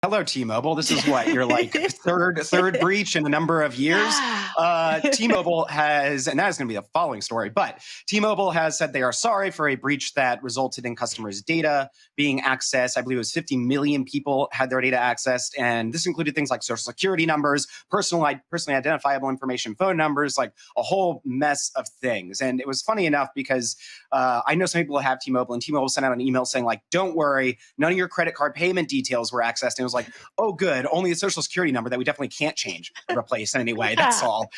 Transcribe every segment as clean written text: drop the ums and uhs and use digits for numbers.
Hello, T-Mobile. This is what your like third breach in a number of years. T-Mobile has, and that is going to be the following story. But T-Mobile has said they are sorry for a breach that resulted in customers' data being accessed. I believe it was 50 million people had their data accessed, and this included things like social security numbers, personally identifiable information, phone numbers, like a whole mess of things. And it was funny enough because I know some people have T-Mobile, and T-Mobile sent out an email saying like, "Don't worry, none of your credit card payment details were accessed." And it was like, oh, good. Only a social security number that we definitely can't change, replace anyway. That's all.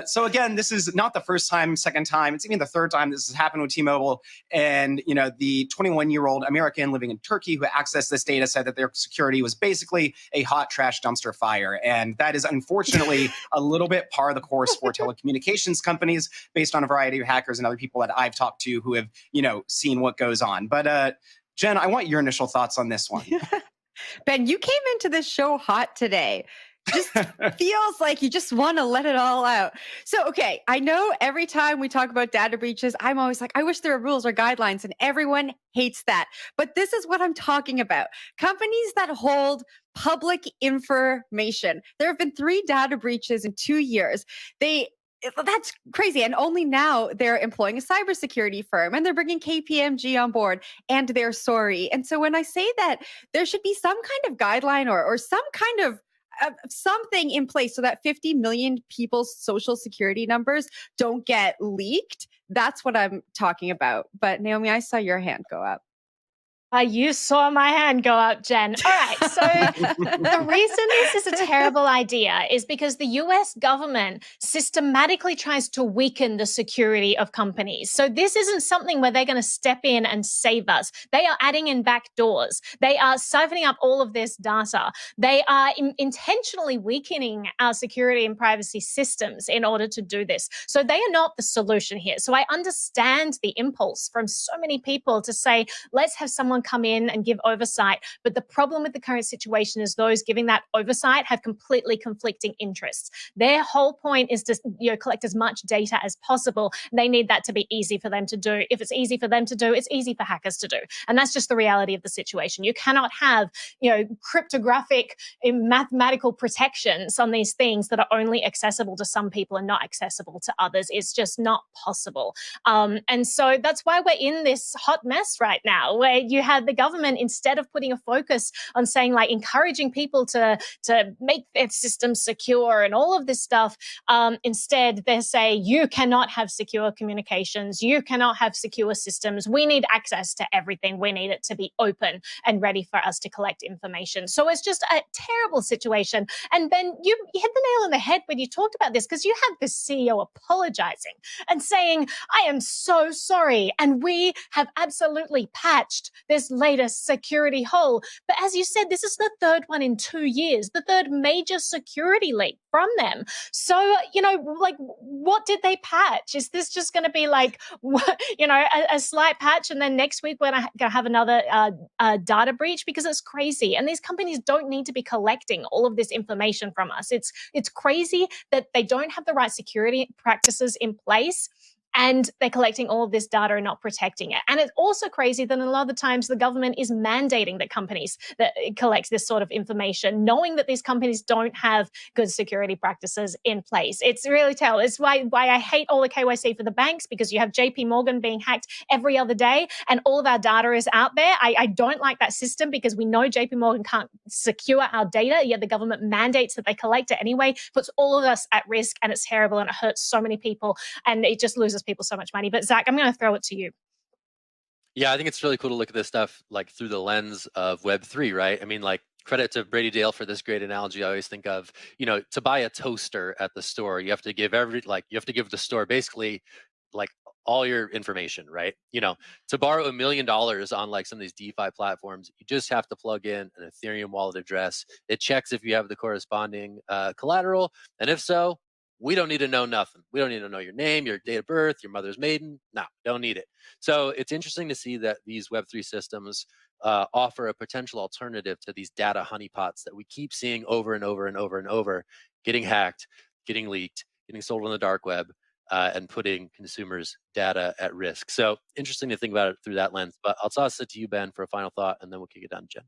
So again, this is not the first time, second time. It's even the third time this has happened with T-Mobile. And the 21-year-old American living in Turkey who accessed this data said that their security was basically a hot trash dumpster fire. And that is unfortunately a little bit par the course for telecommunications companies, based on a variety of hackers and other people that I've talked to who have, seen what goes on. But Jen, I want your initial thoughts on this one. Ben, you came into this show hot today. Just feels like you just want to let it all out. So, okay, I know every time we talk about data breaches, I'm always like, I wish there were rules or guidelines, and everyone hates that. But this is what I'm talking about. Companies that hold public information. There have been 3 data breaches in 2 years. That's crazy. And only now they're employing a cybersecurity firm and they're bringing KPMG on board and they're sorry. And so when I say that there should be some kind of guideline or some kind of something in place so that 50 million people's social security numbers don't get leaked, that's what I'm talking about. But Naomi, I saw your hand go up. You saw my hand go up, Jen. All right. So the reason this is a terrible idea is because the US government systematically tries to weaken the security of companies. So this isn't something where they're going to step in and save us. They are adding in back doors. They are siphoning up all of this data. They are intentionally weakening our security and privacy systems in order to do this. So they are not the solution here. So I understand the impulse from so many people to say, let's have someone come in and give oversight. But the problem with the current situation is those giving that oversight have completely conflicting interests. Their whole point is to collect as much data as possible. They need that to be easy for them to do. If it's easy for them to do, it's easy for hackers to do. And that's just the reality of the situation. You cannot have cryptographic mathematical protections on these things that are only accessible to some people and not accessible to others. It's just not possible. And so that's why we're in this hot mess right now, where you have the government, instead of putting a focus on saying, like, encouraging people to make their systems secure and all of this stuff, instead they say, you cannot have secure communications, you cannot have secure systems, we need access to everything, we need it to be open and ready for us to collect information. So it's just a terrible situation. And Ben, you hit the nail on the head when you talked about this, because you had this CEO apologizing and saying, I am so sorry, and we have absolutely patched this latest security hole. But as you said, this is the third one in 2 years, the third major security leak from them. So, what did they patch? Is this just going to be like, a slight patch, and then next week we're going to have another data breach? Because it's crazy. And these companies don't need to be collecting all of this information from us. It's crazy that they don't have the right security practices in place, and they're collecting all of this data and not protecting it. And it's also crazy that a lot of the times the government is mandating that companies that collect this sort of information, knowing that these companies don't have good security practices in place. It's really terrible. It's why I hate all the KYC for the banks, because you have JP Morgan being hacked every other day and all of our data is out there. I don't like that system, because we know JP Morgan can't secure our data, yet the government mandates that they collect it anyway, puts all of us at risk, and it's terrible and it hurts so many people and it just loses people so much money. But Zach, I'm going to throw it to you. Yeah, I think it's really cool to look at this stuff like through the lens of Web3, right? I mean, like, credit to Brady Dale for this great analogy. I always think of, to buy a toaster at the store, you have to give the store basically like all your information, right? To borrow $1 million on like some of these DeFi platforms, you just have to plug in an Ethereum wallet address. It checks if you have the corresponding collateral, and if so, we don't need to know nothing. We don't need to know your name, your date of birth, your mother's maiden. No, don't need it. So it's interesting to see that these Web3 systems offer a potential alternative to these data honeypots that we keep seeing over and over and over and over, getting hacked, getting leaked, getting sold on the dark web, and putting consumers' data at risk. So interesting to think about it through that lens. But I'll toss it to you, Ben, for a final thought, and then we'll kick it down to Jen.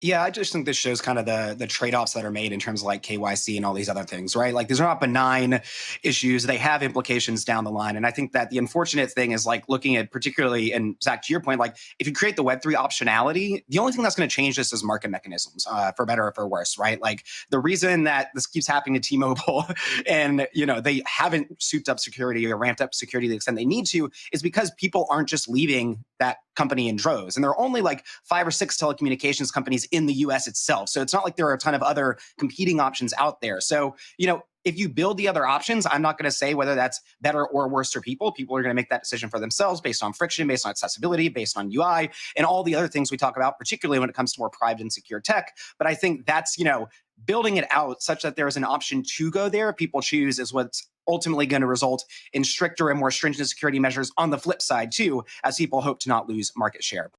Yeah, I just think this shows kind of the trade-offs that are made in terms of like KYC and all these other things, right? Like these are not benign issues. They have implications down the line. And I think that the unfortunate thing is like looking at particularly, and Zach, to your point, like if you create the Web3 optionality, the only thing that's going to change this is market mechanisms, for better or for worse, right? Like the reason that this keeps happening to T-Mobile and, they haven't souped up security or ramped up security to the extent they need to is because people aren't just leaving that company in droves. And there are only like 5 or 6 telecommunications companies in the US itself. So it's not like there are a ton of other competing options out there. So, if you build the other options, I'm not going to say whether that's better or worse for people. People are going to make that decision for themselves based on friction, based on accessibility, based on UI, and all the other things we talk about, particularly when it comes to more private and secure tech. But I think that's, building it out such that there is an option to go there, people choose, is what's ultimately going to result in stricter and more stringent security measures on the flip side, too, as people hope to not lose market share.